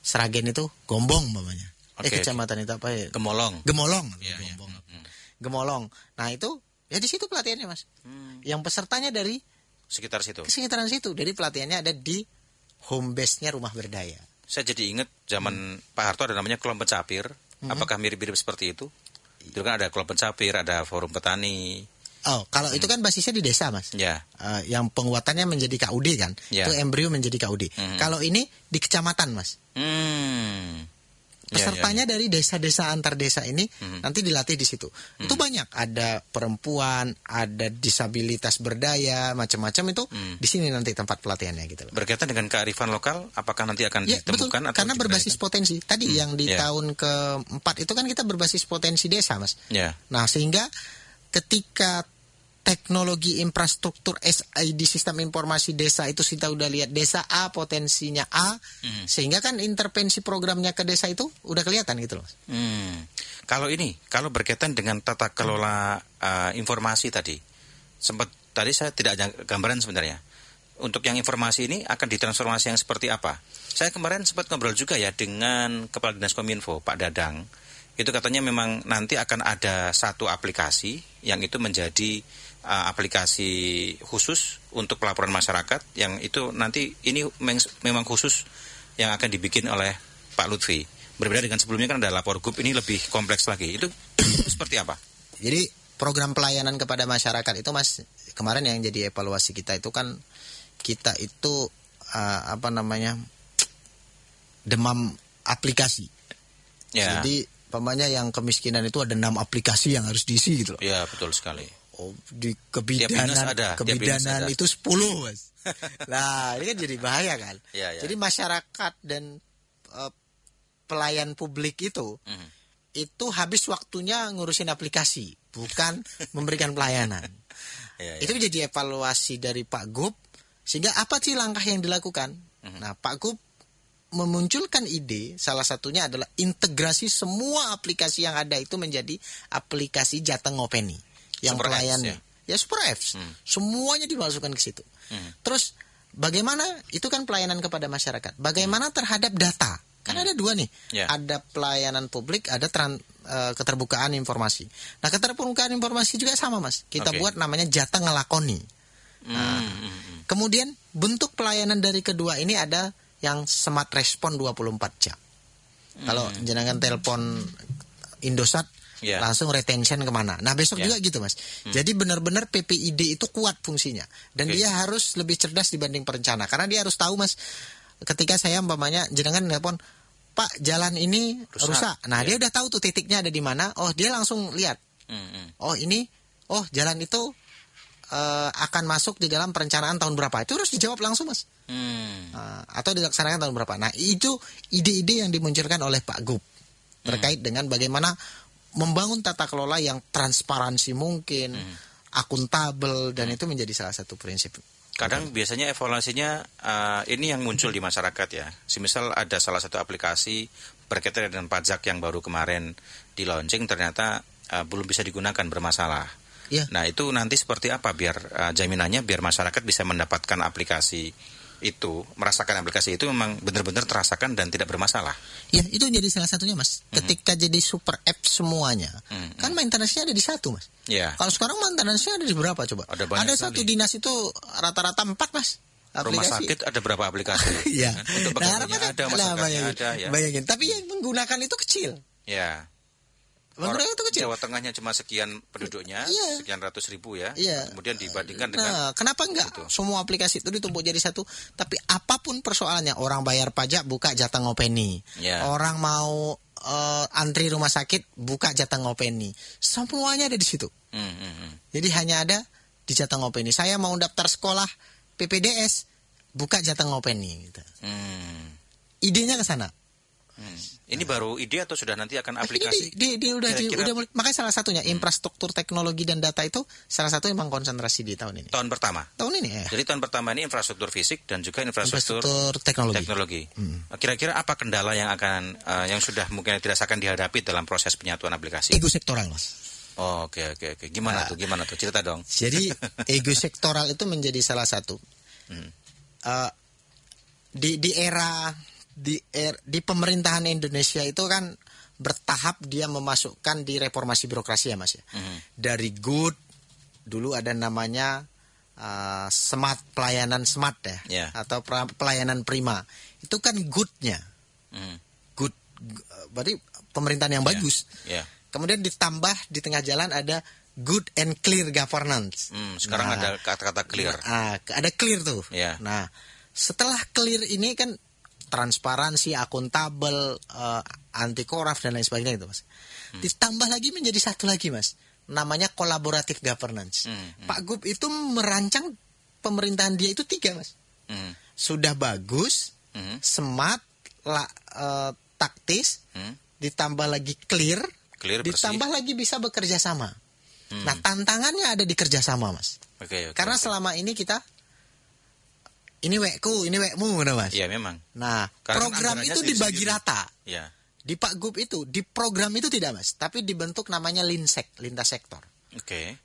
Sragen itu Gombong umpamanya. Kecamatan itu apa ya? Gemolong. Ya, Gemolong. Nah, itu ya di situ pelatihannya Mas. Yang pesertanya dari sekitar situ. Sekitaran situ. Jadi pelatihannya ada di home base-nya Rumah Berdaya. Saya jadi ingat zaman Pak Harto ada namanya Kelompok Pencapir. Apakah mirip-mirip seperti itu? Itu kan ada Kelompok Pencapir, ada Forum Petani. Oh, kalau itu kan basisnya di desa Mas. Ya. Yang penguatannya menjadi KUD kan. Ya. Itu embrio menjadi KUD. Kalau ini di kecamatan Mas. Pesertanya dari desa-desa antar desa ini nanti dilatih di situ. Itu banyak, ada perempuan, ada disabilitas berdaya, macam-macam itu di sini nanti tempat pelatihannya gitu loh. Berkaitan dengan kearifan lokal, apakah nanti akan ditemukan betul, atau karena berbasis potensi. Tadi yang di tahun ke-4 itu kan kita berbasis potensi desa, Mas. Nah, sehingga ketika teknologi infrastruktur SID sistem informasi desa itu kita udah lihat desa A potensinya A, sehingga kan intervensi programnya ke desa itu udah kelihatan gitu loh. Kalau berkaitan dengan tata kelola informasi tadi saya tidak ada gambaran sebenarnya. Untuk yang informasi ini akan ditransformasi yang seperti apa? Saya kemarin sempat ngobrol juga ya dengan Kepala Dinas Kominfo Pak Dadang. Itu katanya memang nanti akan ada satu aplikasi yang itu menjadi aplikasi khusus untuk pelaporan masyarakat yang itu nanti ini memang khusus yang akan dibikin oleh Pak Lutfi. Berbeda dengan sebelumnya kan ada lapor gub, ini lebih kompleks lagi. Itu seperti apa? Jadi program pelayanan kepada masyarakat itu Mas, kemarin yang jadi evaluasi kita itu kan kita itu demam aplikasi. Ya. Jadi pamannya yang kemiskinan itu ada 6 aplikasi yang harus diisi gitu loh. Iya, betul sekali. Oh, di kebidanan itu 10 Mas. Nah, ini kan jadi bahaya kan. Ya. Jadi masyarakat dan pelayan publik itu habis waktunya ngurusin aplikasi, bukan memberikan pelayanan. Itu menjadi evaluasi dari Pak Gub, sehingga apa sih langkah yang dilakukan? Nah, Pak Gub memunculkan ide, salah satunya adalah integrasi semua aplikasi yang ada itu menjadi aplikasi Jateng Openi yang pelayannya. Ya Super Apps. Semuanya dimasukkan ke situ. Terus bagaimana itu kan pelayanan kepada masyarakat. Bagaimana terhadap data? Kan ada 2 nih. Ada pelayanan publik, ada keterbukaan informasi. Nah, keterbukaan informasi juga sama Mas. Kita buat namanya Jateng Ngelakoni. Kemudian bentuk pelayanan dari kedua ini ada yang smart respon 24 jam. Kalau jenengan telepon Indosat langsung retention kemana. Nah, besok juga gitu Mas. Jadi benar-benar PPID itu kuat fungsinya. Dan dia harus lebih cerdas dibanding perencana. Karena dia harus tahu Mas, ketika saya umpamanya jenengan telepon, Pak jalan ini rusak. Nah, dia udah tahu tuh titiknya ada di mana. Oh, dia langsung lihat. Oh jalan itu akan masuk di dalam perencanaan tahun berapa. Itu harus dijawab langsung Mas. Atau dilaksanakan tahun berapa. Nah, itu ide-ide yang dimunculkan oleh Pak Gub terkait dengan bagaimana membangun tata kelola yang transparansi mungkin, akuntabel, dan itu menjadi salah satu prinsip. Kadang biasanya evaluasinya ini yang muncul di masyarakat ya. Semisal ada salah satu aplikasi berkaitan dengan pajak yang baru kemarin di launching ternyata belum bisa digunakan, bermasalah. Nah, itu nanti seperti apa biar jaminannya biar masyarakat bisa mendapatkan aplikasi itu, merasakan aplikasi itu memang benar-benar terasakan dan tidak bermasalah. Ya, itu jadi salah satunya Mas. Ketika jadi super app semuanya, kan maintenance-nya ada di satu Mas. Kalau sekarang maintenance-nya ada di berapa coba? Ada satu dinas itu rata-rata 4 Mas. Aplikasi. Rumah sakit ada berapa aplikasi? Untuk pegawainya ada, masyarakatnya ada ya. Bayangin, tapi yang menggunakan itu kecil. Mangkunegaran itu kecil. Jawa Tengahnya cuma sekian penduduknya, sekian ratus ribu ya. Kemudian dibandingkan dengan kenapa enggak semua aplikasi itu ditumpuk jadi satu? Tapi apapun persoalannya, orang bayar pajak buka jatah ngopeni. Orang mau antri rumah sakit buka jatah ngopeni. Semuanya ada di situ. Jadi hanya ada di jatah ngopeni. Saya mau daftar sekolah PPDS buka jatah ngopeni gitu. Idenya ke sana. Ini baru ide atau sudah nanti akan aplikasi? Udah mulai. Makanya salah satunya infrastruktur teknologi dan data itu salah satu memang konsentrasi di tahun ini. Tahun pertama. Tahun ini ya. Jadi tahun pertama ini infrastruktur fisik dan juga infrastruktur teknologi. Kira-kira apa kendala yang akan yang sudah mungkin dirasakan dihadapi dalam proses penyatuan aplikasi? Ego sektoral, Mas. Oh, oke. Gimana tuh? Cerita dong. Jadi ego sektoral itu menjadi salah satu. Di pemerintahan Indonesia itu kan bertahap dia memasukkan di reformasi birokrasi ya, Mas ya. Dari good dulu ada namanya smart, pelayanan smart ya, atau pelayanan prima. Itu kan good-nya. Good, berarti pemerintahan yang bagus. Kemudian ditambah di tengah jalan ada good and clear governance. Sekarang ada kata-kata clear. Ada clear tuh. Nah, setelah clear ini kan transparansi, akuntabel, anti korup dan lain sebagainya itu, Mas. Ditambah lagi menjadi satu lagi, Mas. Namanya collaborative governance. Pak Gub itu merancang pemerintahan dia itu 3, Mas. Sudah bagus, smart, taktis, ditambah lagi clear, ditambah lagi bisa bekerja sama. Nah, tantangannya ada di kerjasama, Mas. Karena selama ini kita ini wekku, ini wekmu, Mas. Iya, memang. Nah, karena program itu dibagi rata. Di Pak Gub itu, di program itu tidak, Mas, tapi dibentuk namanya Linsek, lintas sektor.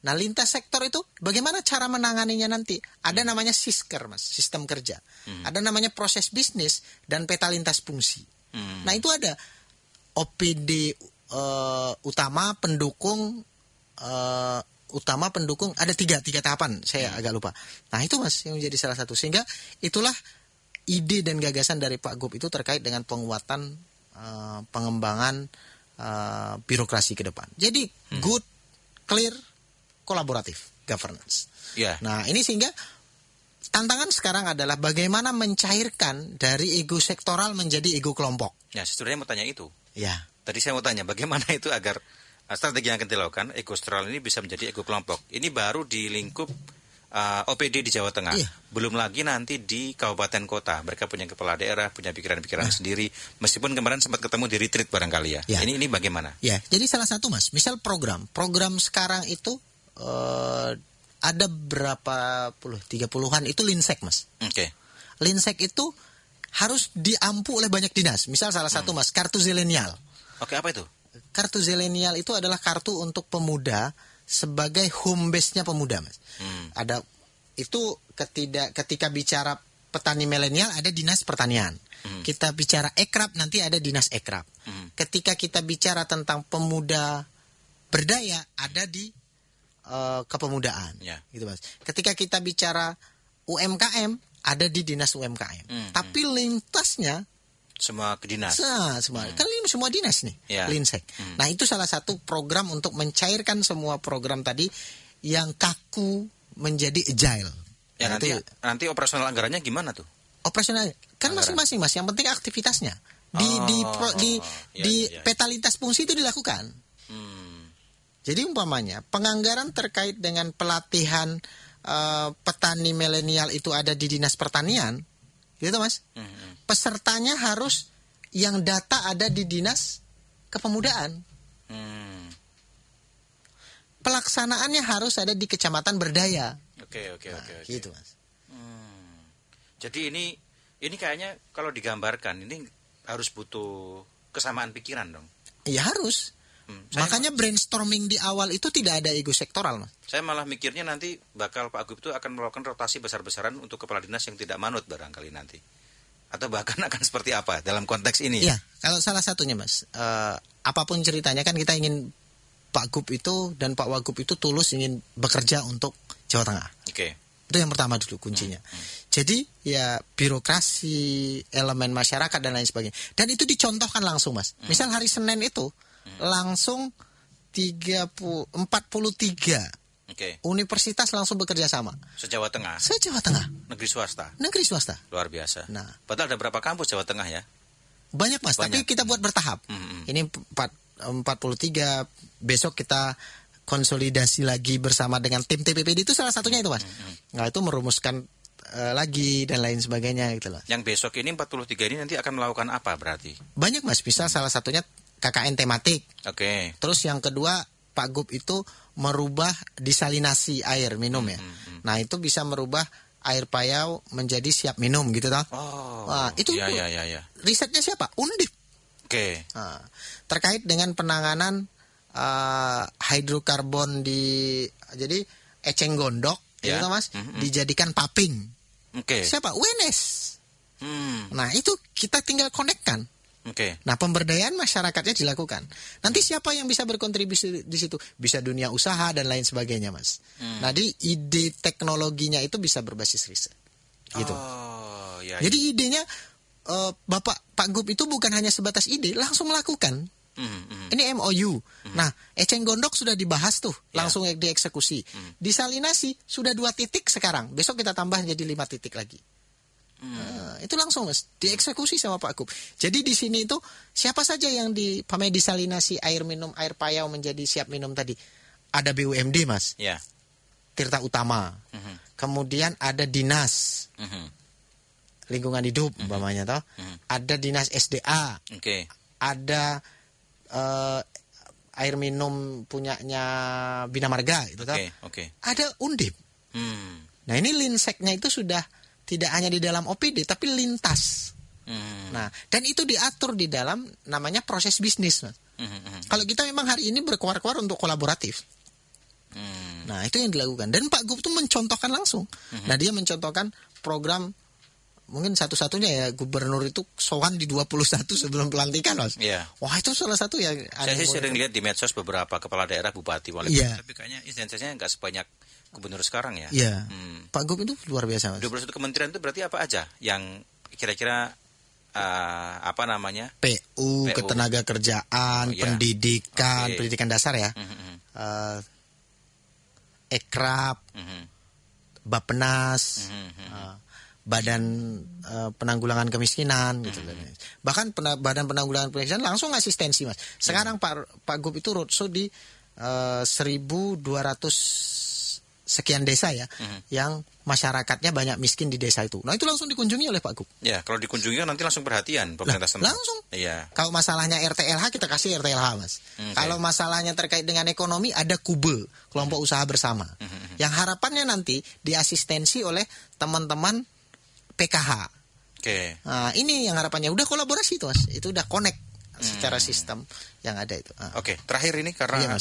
Nah, lintas sektor itu bagaimana cara menanganinya nanti? Ada namanya Sisker, Mas, sistem kerja. Ada namanya proses bisnis dan peta lintas fungsi. Nah, itu ada OPD utama, pendukung, ada tiga tahapan, saya agak lupa. Nah, itu, Mas, yang menjadi salah satu. Sehingga itulah ide dan gagasan dari Pak Gub itu terkait dengan penguatan pengembangan birokrasi ke depan. Jadi good, clear, kolaboratif governance. Nah, ini sehingga tantangan sekarang adalah bagaimana mencairkan dari ego sektoral menjadi ego kelompok. Ya, sebenarnya mau tanya itu. Tadi saya mau tanya bagaimana itu agar strategi yang akan dilakukan ego sektoral ini bisa menjadi ego kelompok. Ini baru di lingkup OPD di Jawa Tengah. Belum lagi nanti di kabupaten kota. Mereka punya kepala daerah, punya pikiran-pikiran sendiri. Meskipun kemarin sempat ketemu di retreat barangkali ya. Ini bagaimana? Jadi salah satu, Mas, misal program sekarang itu ada berapa puluh, 30-an itu Linsek, Mas. Linsek itu harus diampu oleh banyak dinas. Misal salah satu, Mas, kartu zilenial. Apa itu? Kartu zilenial itu adalah kartu untuk pemuda sebagai home base-nya pemuda, Mas. Ada itu ketika bicara petani milenial ada dinas pertanian. Kita bicara ekrab nanti ada dinas ekrab. Ketika kita bicara tentang pemuda berdaya ada di kepemudaan. Gitu, Mas. Ketika kita bicara UMKM ada di dinas UMKM. Tapi lintasnya semua ke dinas. Semua dinas nih, Linsek. Nah, itu salah satu program untuk mencairkan semua program tadi yang kaku menjadi agile. Nanti operasional anggarannya gimana tuh? Operasional kan masing-masing, Mas. Yang penting aktivitasnya di peta lintas fungsi itu dilakukan. Jadi umpamanya penganggaran terkait dengan pelatihan petani milenial itu ada di dinas pertanian. Gitu, Mas. Pesertanya harus yang data ada di dinas kepemudaan. Pelaksanaannya harus ada di kecamatan berdaya. Oke. Gitu, Mas. Jadi ini kayaknya kalau digambarkan ini harus butuh kesamaan pikiran dong. Iya, harus. Makanya brainstorming di awal itu tidak ada ego sektoral, Mas. Saya malah mikirnya nanti bakal Pak Gub itu akan melakukan rotasi besar-besaran untuk kepala dinas yang tidak manut barangkali nanti. Atau bahkan akan seperti apa dalam konteks ini? Iya, kalau salah satunya, Mas, apapun ceritanya kan kita ingin Pak Gub itu dan Pak Wagub itu tulus ingin bekerja untuk Jawa Tengah. Itu yang pertama dulu kuncinya. Jadi ya birokrasi, elemen masyarakat dan lain sebagainya. Dan itu dicontohkan langsung, Mas. Misal hari Senin itu langsung 43 universitas langsung bekerja sama. Se-Jawa Tengah. Se-Jawa Tengah. Negeri swasta. Negeri swasta. Luar biasa. Nah, padahal ada berapa kampus Jawa Tengah ya? Banyak Mas, tapi kita buat bertahap. Ini 43, besok kita konsolidasi lagi bersama dengan tim TPPD, itu salah satunya itu Mas. Nah, itu merumuskan lagi dan lain sebagainya gitu loh. Yang besok ini 43 ini nanti akan melakukan apa berarti? Banyak Mas, bisa salah satunya KKN tematik. Terus yang kedua Pak Gub itu merubah disalinasi air minum ya. Nah, itu bisa merubah air payau menjadi siap minum gitu toh. Nah, itu risetnya siapa? Undip. Nah, terkait dengan penanganan hidrokarbon jadi eceng gondok gitu Mas, dijadikan paping. Siapa? UNS. Nah, itu kita tinggal konekkan. Nah, pemberdayaan masyarakatnya dilakukan. Nanti siapa yang bisa berkontribusi di situ? Bisa dunia usaha dan lain sebagainya, Mas. Nah, di ide teknologinya itu bisa berbasis riset. Gitu. Jadi idenya Bapak Pak Gub itu bukan hanya sebatas ide, langsung melakukan. Ini MOU. Nah, eceng gondok sudah dibahas tuh, langsung dieksekusi. Disalinasi sudah 2 titik sekarang. Besok kita tambah jadi 5 titik lagi. Itu langsung Mas dieksekusi sama Pak Gub. Jadi di sini itu siapa saja yang disalinasi air minum air payau menjadi siap minum tadi? Ada BUMD Mas, Tirta Utama. Kemudian ada dinas lingkungan hidup umpamanya toh. Ada dinas SDA. Ada air minum punyanya Bina Marga gitu toh. Ada Undip. Nah, ini linseknya itu sudah tidak hanya di dalam OPD tapi lintas. Nah, dan itu diatur di dalam namanya proses bisnis. Kalau kita memang hari ini berkuar-kuar untuk kolaboratif. Nah, itu yang dilakukan. Dan Pak Gub itu mencontohkan langsung. Nah, dia mencontohkan program mungkin satu-satunya ya gubernur itu sowan di 21 sebelum pelantikan Mas. Wah, itu salah satu ya. Saya sering lihat di medsos beberapa kepala daerah, bupati, wali kota, tapi kayaknya intensitasnya nggak sebanyak gubernur sekarang ya. Pak Gub itu luar biasa Mas. 21 kementerian itu berarti apa aja yang kira-kira PU, ketenaga kerjaan, pendidikan, pendidikan dasar ya. Ekrab, Bappenas, Badan Penanggulangan Kemiskinan gitu. Bahkan Badan Penanggulangan Kemiskinan langsung asistensi Mas. Sekarang Pak Gub itu roadshow di 1.200 sekian desa ya, yang masyarakatnya banyak miskin di desa itu. Nah, itu langsung dikunjungi oleh Pak Gub. Ya, kalau dikunjungi kan nanti langsung perhatian pemerintah setempat. Langsung. Kalau masalahnya RTLH kita kasih RTLH Mas. Kalau masalahnya terkait dengan ekonomi ada KUBE, kelompok usaha bersama. Yang harapannya nanti diasistensi oleh teman-teman PKH. Nah, ini yang harapannya udah kolaborasi itu Mas. Itu udah connect secara sistem yang ada itu. Terakhir ini karena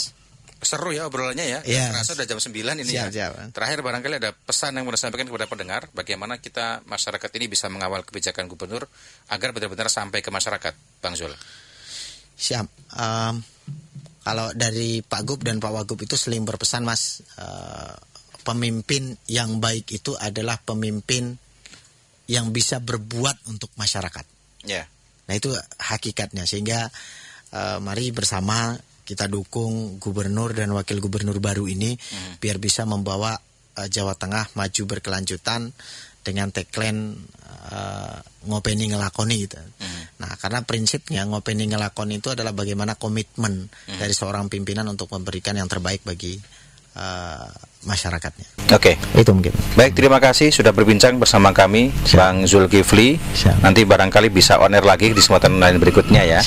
seru ya obrolannya ya. Terasa udah jam 9 ini ya. Terakhir barangkali ada pesan yang mau disampaikan kepada pendengar bagaimana kita masyarakat ini bisa mengawal kebijakan gubernur agar benar-benar sampai ke masyarakat, Bang Zul. Siap. Kalau dari Pak Gub dan Pak Wagub itu seling berpesan Mas, pemimpin yang baik itu adalah pemimpin yang bisa berbuat untuk masyarakat. Nah, itu hakikatnya. Sehingga mari bersama kita dukung gubernur dan wakil gubernur baru ini biar bisa membawa Jawa Tengah maju berkelanjutan dengan tagline ngopeni ngelakoni gitu. Nah, karena prinsipnya ngopeni ngelakoni itu adalah bagaimana komitmen dari seorang pimpinan untuk memberikan yang terbaik bagi masyarakatnya. Itu mungkin. Baik, terima kasih sudah berbincang bersama kami, Bang Zulkifli. Nanti barangkali bisa on air lagi di kesempatan lain berikutnya ya.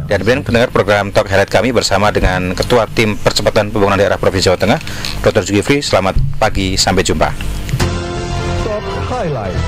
Dan pendengar program Talk Highlight kami bersama dengan Ketua Tim Percepatan Pembangunan Daerah Provinsi Jawa Tengah, Dr. Zulkifli. Selamat pagi, sampai jumpa. Talk Highlight.